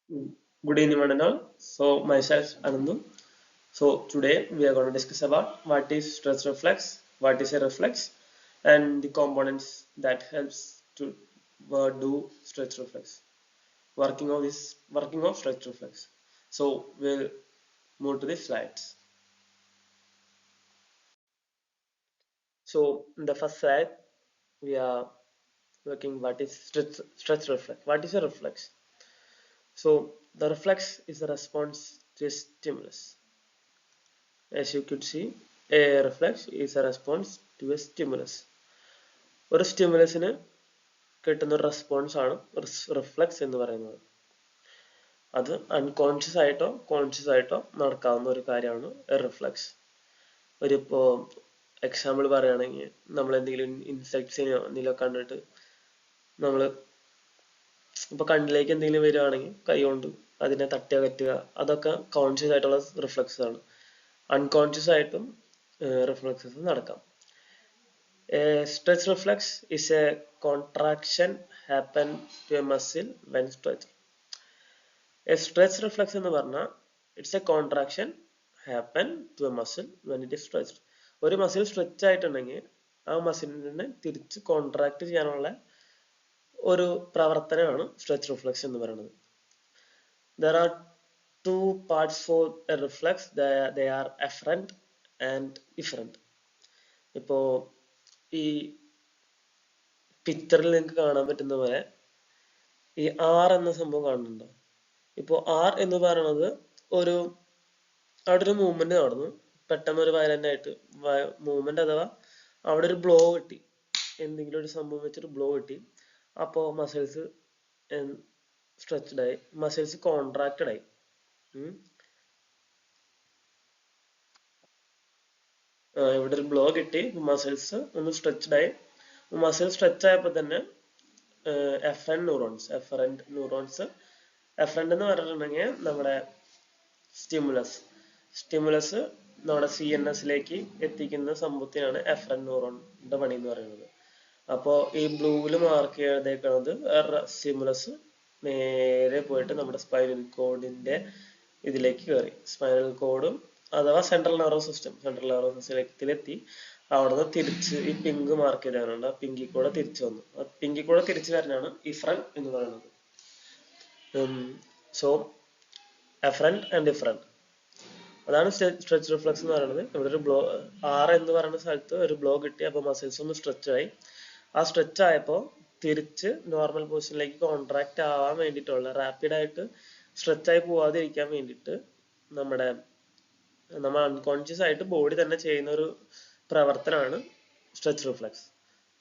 Good evening, one and all. So, myself Anandu. So, today we are going to discuss about what is stress reflex, what is a reflex, and the components that helps to do stress reflex. Working of stress reflex. So, we'll move to the slides. So, in the first slide, we are looking what is stress reflex. What is a reflex? So, the reflex is a response to a stimulus. As you could see, a reflex is a response to a stimulus. ഒരു സ്റ്റിമുലസിന് കിട്ടുന്ന ഒരു response ആണ് reflux എന്ന് പറയുന്നത്. അത് unconscious ആയിട്ടോ conscious ആയിട്ടോ നടക്കാവുന്ന ഒരു കാര്യമാണ് റിഫ്ലക്സ്. ഇപ്പോ എക്സാമ്പിൾ പറയുകയാണെങ്കിൽ നമ്മൾ എന്തെങ്കിലും ഇൻസെക്ട്സിനെയോ എന്തെങ്കിലും കണ്ടിട്ട് നമ്മൾ ഇപ്പൊ കണ്ണിലേക്ക് എന്തെങ്കിലും വരികയാണെങ്കിൽ കൈ കൊണ്ട് അതിനെ തട്ടി അകറ്റുക, അതൊക്കെ കോൺഷ്യസ് ആയിട്ടുള്ള റിഫ്ലക്സ് ആണ്. അൺകോൺഷ്യസ് ആയിട്ടും റിഫ്ലക്സസ് നടക്കാം. A stretch reflex is a contraction happen to a muscle when stretched. A stretch reflex എന്ന് പറഞ്ഞാൽ it's A contraction happen to a muscle when it is stretched. ഒരു മസിൽ സ്ട്രെച്ച് ആയിട്ടുണ്ടെങ്കിൽ ആ മസിലിനെ തിരിച്ച് contract ചെയ്യാനുള്ള ഒരു പ്രവർത്തനമാണ് സ്ട്രെച്ച് റിഫ്ലക്സ് എന്ന് പറയുന്നത്. There are two parts for a reflex. They are afferent and efferent. ഇപ്പോ ഈ പിക്ചറിൽ നിങ്ങൾക്ക് കാണാൻ പറ്റുന്ന പോലെ ഈ ആർ എന്ന സംഭവം കാണുന്നുണ്ടോ? ഇപ്പോ ആർ എന്ന് പറയുന്നത് ഒരു അവിടെ ഒരു മൂവ്മെന്റ് നടന്നു, പെട്ടെന്ന് ഒരു വയലന്റ് ആയിട്ട് മൂവ്മെന്റ് അഥവാ അവിടെ ഒരു ബ്ലോ കിട്ടി, എന്തെങ്കിലും ഒരു സംഭവം വെച്ചൊരു ബ്ലോ കിട്ടി. അപ്പോ മസിൽസ് സ്ട്രെച്ച്ഡ് ആയി, മസിൽസ് കോൺട്രാക്റ്റഡ് ആയി. ഇവിടെ ഒരു ബ്ലോ കിട്ടി, മസിൽസ് ഒന്ന് സ്ട്രെച്ച്ഡ് ആയി. മസിൽ സ്ട്രെച്ച് ആയപ്പോ തന്നെ എഫറന്റ് ന്യൂറോൺസ് എന്ന് പറഞ്ഞിട്ടുണ്ടെങ്കിൽ നമ്മുടെ സ്റ്റിമുലസ് നമ്മുടെ CNS എത്തിക്കുന്ന സംഭവത്തിനാണ് എഫറന്റ് ന്യൂറോണിന്റെ പണി എന്ന് പറയുന്നത്. അപ്പോ ഈ ബ്ലൂവിൽ മാർക്ക് ചെയ്തേക്കുന്നത് സ്റ്റിമുലസ് നേരെ പോയിട്ട് നമ്മുടെ സ്പൈനൽ കോഡിന്റെ ഇതിലേക്ക് കയറി, സ്പൈനൽ കോഡും അഥവാ സെൻട്രൽ നെർവസ് സിസ്റ്റത്തിലെത്തി. അവിടുന്ന് തിരിച്ച് ഈ പിങ്ക് മാർക്ക് ചെയ്താണുണ്ട്, ആ പിങ്കിൽ കൂടെ തിരിച്ചു വന്നു. ആ പിങ്കിൽ കൂടെ തിരിച്ചു വരാനാണ് ഇഫറന്റ് എന്ന് പറയുന്നത്. സോ എഫറന്റ് ആൻഡ് ഡിഫറന്റ്, അതാണ് സ്ട്രെച്ച് റിഫ്ലക്സ് എന്ന് പറയുന്നത്. ഇവിടെ ഒരു ബ്ലോ ആർ എന്ന് പറയുന്ന സ്ഥലത്ത് ഒരു ബ്ലോ കിട്ടി, അപ്പൊ മസിൽസ് ഒന്ന് സ്ട്രെച്ച് ആയി. ആ സ്ട്രെച്ച് ആയപ്പോൾ തിരിച്ച് നോർമൽ പൊസിഷനിലേക്ക് കോൺട്രാക്ട് ആവാൻ വേണ്ടിയിട്ടുള്ള, റാപ്പിഡായിട്ട് സ്ട്രെച്ച് ആയി പോവാതിരിക്കാൻ വേണ്ടിയിട്ട് നമ്മൾ അൺകോൺഷ്യസ് ആയിട്ട് ബോഡി തന്നെ ചെയ്യുന്ന ഒരു പ്രവർത്തനമാണ് സ്ട്രെച്ച് റിഫ്ലക്സ്.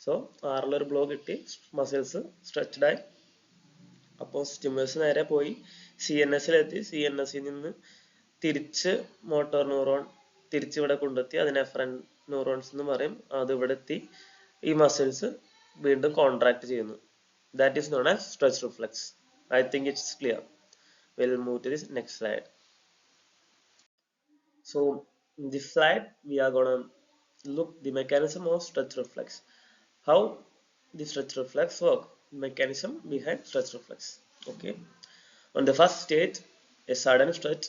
സോ ആറിലൊരു ബ്ലോ കിട്ടി, മസിൽസ് സ്ട്രെച്ച്ഡ് ആയി. അപ്പോൾ സ്റ്റിമുലസ് നേരെ പോയി CNS-ലെത്തി, CNS-ൽ നിന്ന് തിരിച്ച് മോട്ടോർ ന്യൂറോൺ തിരിച്ചിവിടെ കൊണ്ടെത്തി, അതിനെ എഫറന്റ് ന്യൂറോൺസ് എന്ന് പറയും. അത് ഇവിടെ എത്തി ഈ മസിൽസ് വീണ്ടും കോൺട്രാക്ട് ചെയ്യുന്നു. That is known as stretch reflex. I think it's clear. We'll move to this next slide. So in this slide we are gonna look the mechanism of stretch reflex. How the stretch reflex work, mechanism behind stretch reflex. Okay, on the first stage, a sudden stretch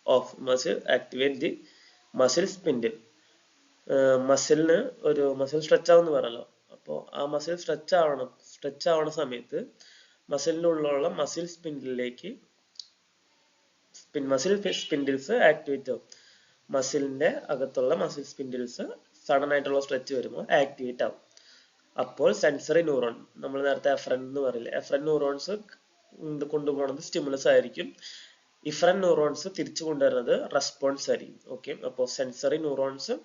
of muscle activate the muscle spindle. മസിലിന് ഒരു muscle stretch ആവുമെന്ന് പറഞ്ഞല്ലോ. അപ്പോൾ ആ muscle stretch ആവണ സമയത്ത് മസിലിൻ്റെ ഉള്ളിലുള്ള muscle spindles activate ആവും. മസിലിന്റെ അകത്തുള്ള മസിൽ സ്പിൻഡിൽസ് സഡൻ ആയിട്ടുള്ള സ്ട്രെച്ച് വരുമ്പോൾ ആക്ടിവേറ്റ് ആവും. അപ്പോൾ സെൻസറി ന്യൂറോൺ, നമ്മൾ നേരത്തെ എഫറന്റ് എന്ന് പറയില്ലേ, എഫറന്റ് ന്യൂറോൺസ് കൊണ്ടുപോകുന്നത് സ്റ്റിമുലസ് ആയിരിക്കും. ഇഫറന്റ് ന്യൂറോൺസ് തിരിച്ചു കൊണ്ടുവരുന്നത് റെസ്പോൺസ് ആയിരിക്കും. ഓക്കെ, അപ്പോൾ സെൻസറി ന്യൂറോൺസ്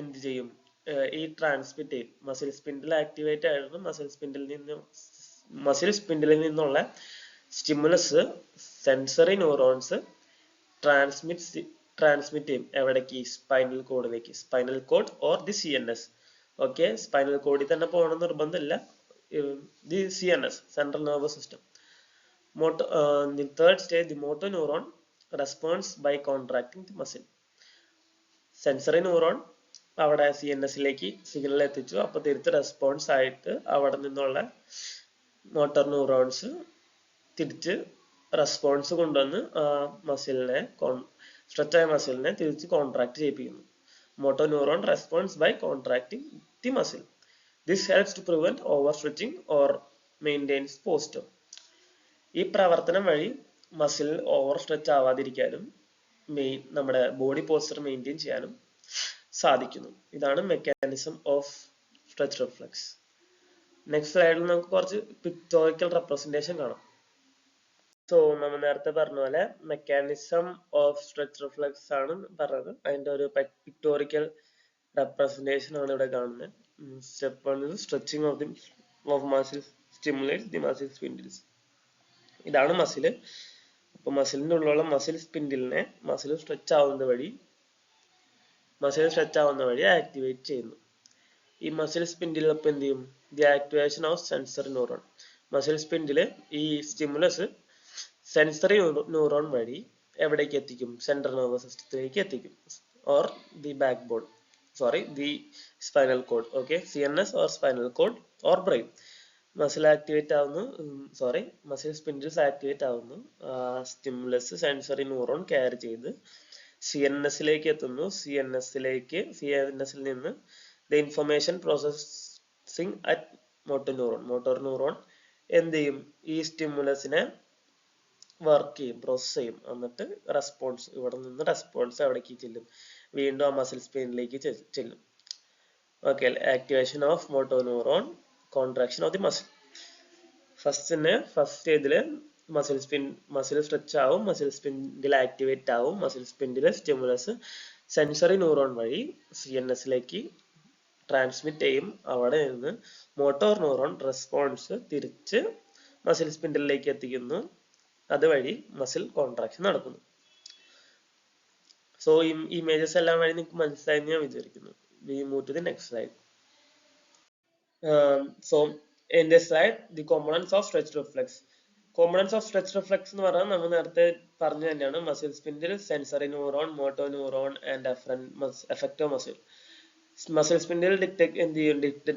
എന്ത് ചെയ്യും? ഈ ട്രാൻസ്മിറ്റ് ചെയ്യും. മസിൽ സ്പിൻഡിൽ ആക്ടിവേറ്റ് ആയിരുന്നു, മസിൽ സ്പിൻഡിലിൽ നിന്നുള്ള സ്റ്റിമുലസ് സെൻസറി ന്യൂറോൺസ് ട്രാൻസ്മിറ്റ് ചെയ്യും. എവിടേക്ക്? സ്പൈനൽ കോഡിലേക്ക്. Spinal cord or the CNS. Okay, spinal കോഡിൽ തന്നെ പോകണം നിർബന്ധമില്ല, the CNS, central nervous system. The third stage, the motor neuron responds by contracting the muscle. Sensory neuron അവിടെ CNS-ലേക്ക് signal എത്തിച്ചു, അപ്പൊ തിരിച്ച് റെസ്പോൺസ് ആയിട്ട് അവിടെ നിന്നുള്ള മോട്ടോർ ന്യൂറോൺസ് തിരിച്ച് റെസ്പോൺസ് കൊണ്ടുവന്ന് മസിലിനെ സ്ട്രെച്ച് ആയ മസിലിനെ തിരിച്ച് കോൺട്രാക്ട് ചെയ്യിപ്പിക്കുന്നു. Motor neuron response by contracting the muscle. This helps to prevent over stretching or maintains posture. ഈ പ്രവർത്തനം വഴി മസിൽ ഓവർ സ്ട്രെച്ച് ആവാതിരിക്കാനും നമ്മുടെ ബോഡി പോസ്റ്റർ മെയിൻറ്റെയിൻ ചെയ്യാനും സാധിക്കുന്നു. ഇതാണ് mechanism of stretch reflex. Next സ്ലൈഡിൽ നമുക്ക് കുറച്ച് പിക്ടോറിക്കൽ റെപ്രസെന്റേഷൻ കാണാം. സോ നമ്മൾ നേരത്തെ പറഞ്ഞ പോലെ മെക്കാനിസം ഓഫ് സ്ട്രെച്ച് റിഫ്ലെക്സ് ആണ് പറഞ്ഞത്. അതിന്റെ ഒരു പിക്ടോറിക്കൽ റെപ്രസെന്റേഷൻ ആണ് ഇവിടെ കാണുന്നത്. Step 1 stretching of muscle stimulates the muscle spindles. ഇതാണ് മസില്. അപ്പൊ മസിലിന്റെ ഉള്ളിലുള്ള മസിൽ സ്പിൻഡിലിനെ മസിൽ സ്ട്രെച്ച് ആവുന്ന വഴി ആക്ടിവേറ്റ് ചെയ്യുന്നു. ഈ മസിൽ സ്പിൻഡിൽ അപ്പൊ എന്ത് ചെയ്യും? The activation of sensory neuron. Muscle സ്പിൻഡില് ഈ സ്റ്റിമുലസ് സെൻസറി ന്യൂറോൺ വഴി എവിടേക്ക് എത്തിക്കും? സെൻട്രൽ നെർവസ് സിസ്റ്റത്തിലേക്ക് എത്തിക്കും. Or the backbone, the spinal cord. Okay, CNS or spinal cord or brain. Muscle activate ആവുന്നു, മസിൽ സ്പിൻഡിൽസ് ആക്ടിവേറ്റ് ആവുന്നു. സ്റ്റിമുലസ് സെൻസറി ന്യൂറോൺ ക്യാരി ചെയ്ത് CNS-ലേക്ക് എത്തുന്നു. CNS-ൽ നിന്ന് the information processing at motor neuron. Motor neuron എന്ത് ചെയ്യും? ഈ സ്റ്റിമുലസിനെ വർക്ക് ചെയ്യും, പ്രോസസ് ചെയ്യും. എന്നിട്ട് ഇവിടെ നിന്ന് റെസ്പോൺസ് എവിടേക്ക് ചെല്ലും? വീണ്ടും ആ മസിൽ സ്പിൻഡിലേക്ക് ചെല്ലും. Okay, activation of motor neuron, contraction of the muscle. First സ്റ്റേജില് മസിൽ സ്ട്രെച്ച് ആവും, മസിൽ സ്പിൻഡിൽ ആക്ടിവേറ്റ് ആവും. മസിൽ സ്പിൻഡിലെ സ്റ്റിമുലസ് സെൻസറി ന്യൂറോൺ വഴി CNS-ലേക്ക് ട്രാൻസ്മിറ്റ് ചെയ്യും. അവിടെ നിന്ന് മോട്ടോർ ന്യൂറോൺ റെസ്പോൺസ് തിരിച്ച് മസിൽ സ്പിൻഡിലേക്ക് എത്തിക്കുന്നു. അതുവഴി മസിൽ കോൺട്രാക്ഷൻ നടക്കുന്നു. സോ ഇമേജസ് എല്ലാം വഴി നിങ്ങൾക്ക് മനസ്സിലായെന്ന് ഞാൻ വിചാരിക്കുന്നു. We move to the next slide. So in this slide, the components of stretch reflex. Components of stretch reflex എന്ന് പറഞ്ഞാൽ നമ്മൾ നേരത്തെ പറഞ്ഞു തന്നെയാണ്. Muscle spindle sensory neuron, motor neuron and effector muscle. Muscle spindle detect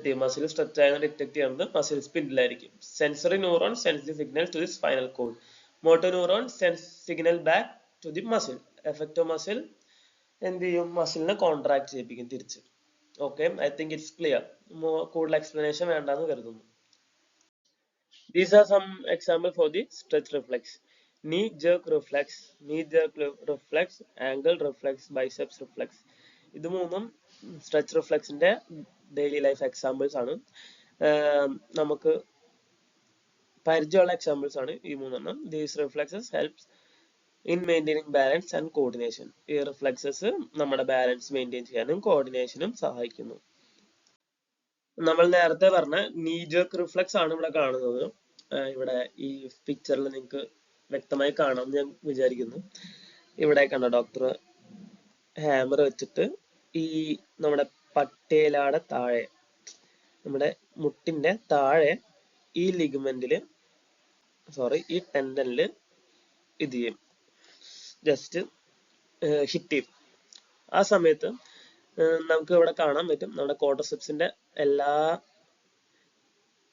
ചെയ്യും. Muscle stretch ആയെന്ന് detect ചെയ്യുന്നത് muscle സ്പിൻഡിലായിരിക്കും. Sensory neuron sends the signal to the spinal cord. Motor neuron sends signal back to the muscle. Effector muscle എന്ത് ചെയ്യും? മസിലിനെ contract ചെയ്യിപ്പിക്കും തിരിച്ച്. Okay, I think it's clear. കൂടുതൽ എക്സ്പ്ലനേഷൻ വേണ്ടെന്ന് കരുതുന്നു. These are some examples for the stretch reflex. Knee jerk reflex, angle reflex, biceps reflex. ഇത് മൂന്നും സ്ട്രെച്ച് റിഫ്ലെക്സിന്റെ ഡെയിലി ലൈഫ് എക്സാമ്പിൾസ് ആണ്. നമുക്ക് പരിചയമുള്ള എക്സാമ്പിൾസ് ആണ് ഈ മൂന്നെണ്ണം. These reflexes helps in maintaining balance and coordination. ഈ റിഫ്ലെക്സസ് നമ്മുടെ ബാലൻസ് മെയിൻറ്റെയിൻ ചെയ്യാനും കോർഡിനേഷനും സഹായിക്കുന്നു. നമ്മൾ നേരത്തെ പറഞ്ഞ നീ ജെർക്ക് റിഫ്ലെക്സ് ആണ് ഇവിടെ കാണുന്നത്. ഇവിടെ ഈ പിക്ചറിൽ നിങ്ങൾക്ക് വ്യക്തമായി കാണാമെന്ന് ഞാൻ വിചാരിക്കുന്നു. ഇവിടെ കണ്ട ഡോക്ടർ ഹാമർ വെച്ചിട്ട് ഈ നമ്മുടെ പട്ടേലാടെ താഴെ, നമ്മുടെ മുട്ടിന്റെ താഴെ ഈ ലിഗമെന്റില് ഈ ടെൻഡനില് ഇത് ചെയ്യും, ജസ്റ്റ് ഹിറ്റ് ചെയ്യും. ആ സമയത്ത് നമുക്ക് ഇവിടെ കാണാൻ പറ്റും നമ്മുടെ ക്വാഡ്രിസെപ്സിന്റെ എല്ലാ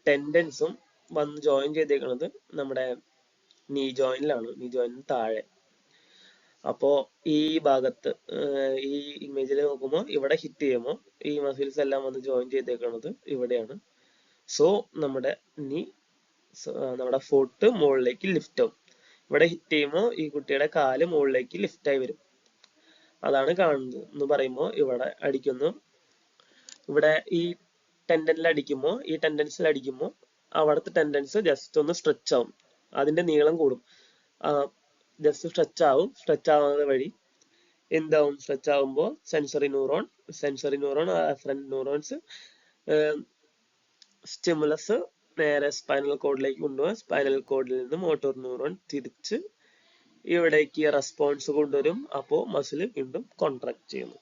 ടെൻഡൻസും വന്ന് ജോയിൻ ചെയ്തേക്കുന്നത് നമ്മുടെ നീ ജോയിനിലാണ്, നീ ജോയിനിന് താഴെ. അപ്പോ ഈ ഭാഗത്ത് ഈ ഇമേജിൽ നോക്കുമ്പോൾ ഇവിടെ ഹിറ്റ് ചെയ്യുമ്പോൾ ഈ മസിൽസ് എല്ലാം വന്ന് ജോയിൻ ചെയ്തേക്കുന്നത് ഇവിടെയാണ്. സോ നമ്മുടെ നമ്മുടെ ഫുട്ട് മുകളിലേക്ക് ലിഫ്റ്റ് ആവും. ഇവിടെ ഹിറ്റ് ചെയ്യുമ്പോൾ ഈ കുട്ടിയുടെ കാല് മുകളിലേക്ക് ലിഫ്റ്റ് ആയി വരും. അതാണ് കാണുന്നത് എന്ന് പറയുമ്പോൾ ഇവിടെ അടിക്കുന്നു. ഇവിടെ ഈ ടെൻഡനിൽ അടിക്കുമ്പോൾ, ഈ ടെൻഡൻസിൽ അടിക്കുമ്പോൾ അവിടുത്തെ ടെൻഡൻസ് ജസ്റ്റ് ഒന്ന് സ്ട്രെച്ച് ആവും, അതിന്റെ നീളം കൂടും. ജസ്റ്റ് സ്ട്രെച്ച് ആവും. സ്ട്രെച്ച് ആവുന്നത് വഴി എന്താവും? സ്ട്രെച്ച് ആവുമ്പോൾ sensory neuron front neurons stimulus നേരെ സ്പൈനൽ കോഡിലേക്ക് കൊണ്ടുപോകാൻ, സ്പൈനൽ കോഡിൽ നിന്ന് മോട്ടോർ ന്യൂറോൺ തിരിച്ച് ഇവിടേക്ക് റെസ്പോൺസ് കൊണ്ടുവരും. അപ്പോൾ മസിൽ വീണ്ടും കോൺട്രാക്ട് ചെയ്യുന്നു.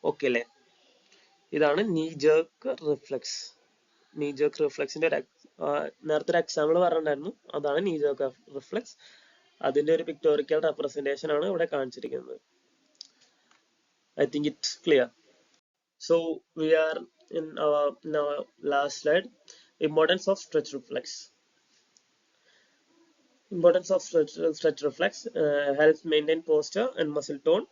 ഓക്കെ അല്ലേ? ഇതാണ് നീ ജെർക്ക് റിഫ്ലെക്സ്. നീ ജെർക്ക് റിഫ്ലെക്സിന്റെ നേരത്തെ ഒരു എക്സാമ്പിൾ പറഞ്ഞിട്ടുണ്ടായിരുന്നു, അതാണ് നീ ജെർക്ക് റിഫ്ലെക്സ്. അതിന്റെ ഒരു പിക്ടോറിക്കൽ റെപ്രസെന്റേഷൻ ആണ് ഇവിടെ കാണിച്ചിരിക്കുന്നത്. I think it's clear. So we are in our last slide, importance of stretch reflex. Importance of stretch reflex helps maintain posture and muscle tone.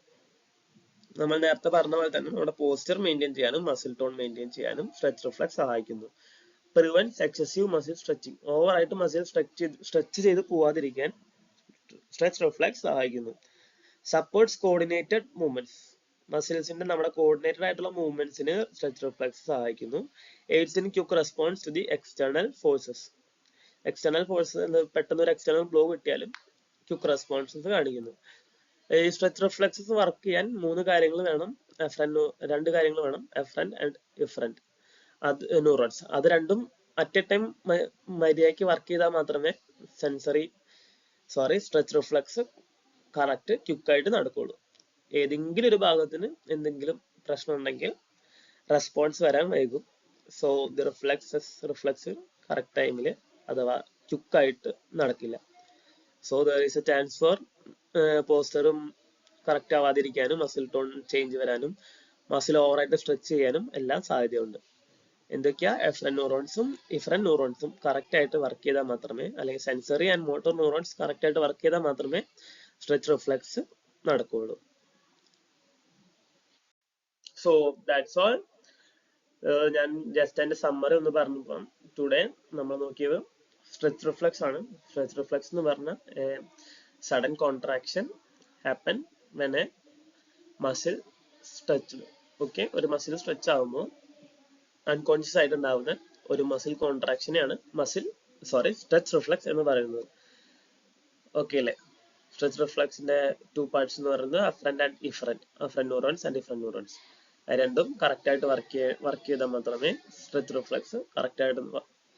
നമ്മൾ നേരത്തെ പറഞ്ഞ പോലെ തന്നെ നമ്മുടെ പോസ്റ്റർ മെയിൻറ്റെയിൻ ചെയ്യാനും മസിൽ ടോൺ മെയിൻറ്റെയിൻ ചെയ്യാനും സ്ട്രെച്ച് റിഫ്ലെക്സ് സഹായിക്കുന്നു. Prevents excessive muscle stretching. ഓവറായിട്ട് മസിൽ സ്ട്രെച്ച് ചെയ്ത് പോവാതിരിക്കാൻ സ്ട്രെച്ച് റിഫ്ലെക്സ് സഹായിക്കുന്നു. Supports coordinated movements. മസിൽസിന്റെ നമ്മുടെ കോർഡിനേറ്റഡ് ആയിട്ടുള്ള മൂവ്മെന്റ്സിന് സ്ട്രെച്ച് റിഫ്ലെക്സ് സഹായിക്കുന്നു. Aids in quick response to the external forces. External forces പെട്ടെന്ന് ഒരു എക്സ്റ്റേണൽ ബ്ലോ കിട്ടിയാലും ക്വിക്ക് റെസ്പോൺസസ് കാണിക്കുന്നു. ഈ സ്ട്രെച്ച് റിഫ്ലെക്സസ് വർക്ക് ചെയ്യാൻ രണ്ട് കാര്യങ്ങൾ വേണം, എഫറന്റ് ആൻഡ് ഇഫറന്റ് ന്യൂറോൺസ്. അത് രണ്ടും അറ്റ് എ ടൈം മര്യാദയ്ക്ക് വർക്ക് ചെയ്താൽ മാത്രമേ സ്ട്രെച്ച് റിഫ്ലെക്സ് കറക്റ്റ് ക്വിക്കായിട്ട് നടക്കുള്ളൂ. ഏതെങ്കിലും ഒരു ഭാഗത്തിന് എന്തെങ്കിലും പ്രശ്നം ഉണ്ടെങ്കിൽ റെസ്പോൺസ് വരാൻ വൈകും. സോ ദി റിഫ്ലെക്സ് കറക്റ്റ് ടൈമിൽ അഥവാ ക്വിക്കായിട്ട് നടക്കില്ല. So there is a chance for പോസ്റ്ററും കറക്റ്റ് ആവാതിരിക്കാനും മസിൽ ടോൺ ചേഞ്ച് വരാനും മസിൽ ഓവറായിട്ട് സ്ട്രെച്ച് ചെയ്യാനും എല്ലാം സാധ്യതയുണ്ട്. എന്തൊക്കെയാ? എഫറന്റ് ന്യൂറോൺസും ഇഫറന്റ് ന്യൂറോൺസും കറക്റ്റ് ആയിട്ട് വർക്ക് ചെയ്താൽ മാത്രമേ, അല്ലെങ്കിൽ sensory and motor neurons correct ആയിട്ട് വർക്ക് ചെയ്താൽ മാത്രമേ സ്ട്രെച്ച് റിഫ്ലെക്സ് നടക്കുകയുള്ളൂ. So that's all. ഞാൻ ജസ്റ്റ് അതിന്റെ സമ്മറി ഒന്ന് പറഞ്ഞപ്പോൾ ടുഡേ നമ്മൾ നോക്കിയത് സ്ട്രെച്ച് റിഫ്ലെക്സ് ആണ്. സ്ട്രെച്ച് റിഫ്ലെക്സ് എന്ന് പറഞ്ഞാൽ sudden contraction happen when A muscle stretch. Okay, ഒരു മസിൽ സ്ട്രെച്ച് ആകുമ്പോൾ അൺകോൺഷ്യസ് ആയിട്ട് ഉണ്ടാവുന്ന ഒരു മസിൽ കോൺട്രാക്ഷനെയാണ് സ്ട്രെച്ച് റിഫ്ലെക്സ് എന്ന് പറയുന്നത്. ഓക്കെ അല്ലേ? സ്ട്രെച്ച് റിഫ്ലെക്സിന്റെ 2 പാർട്സ് എന്ന് പറയുന്നത് afferent and efferent neurons and efferent neurons. അത് രണ്ടും കറക്റ്റ് ആയിട്ട് വർക്ക് ചെയ്താൽ മാത്രമേ സ്ട്രെച്ച് റിഫ്ലെക്സ് കറക്റ്റ് ആയിട്ട്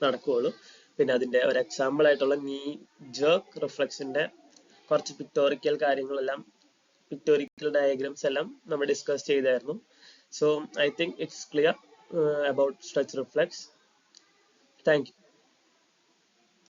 നടക്കുകയുള്ളൂ. പിന്നെ അതിന്റെ ഒരു എക്സാമ്പിൾ ആയിട്ടുള്ള നീ ജർക്ക് റിഫ്ലെക്സിന്റെ കുറച്ച് പിക്ടോറിക്കൽ ഡയഗ്രാംസ് എല്ലാം നമ്മൾ ഡിസ്കസ് ചെയ്തായിരുന്നു. So I think it's clear about stretch reflex. Thank you.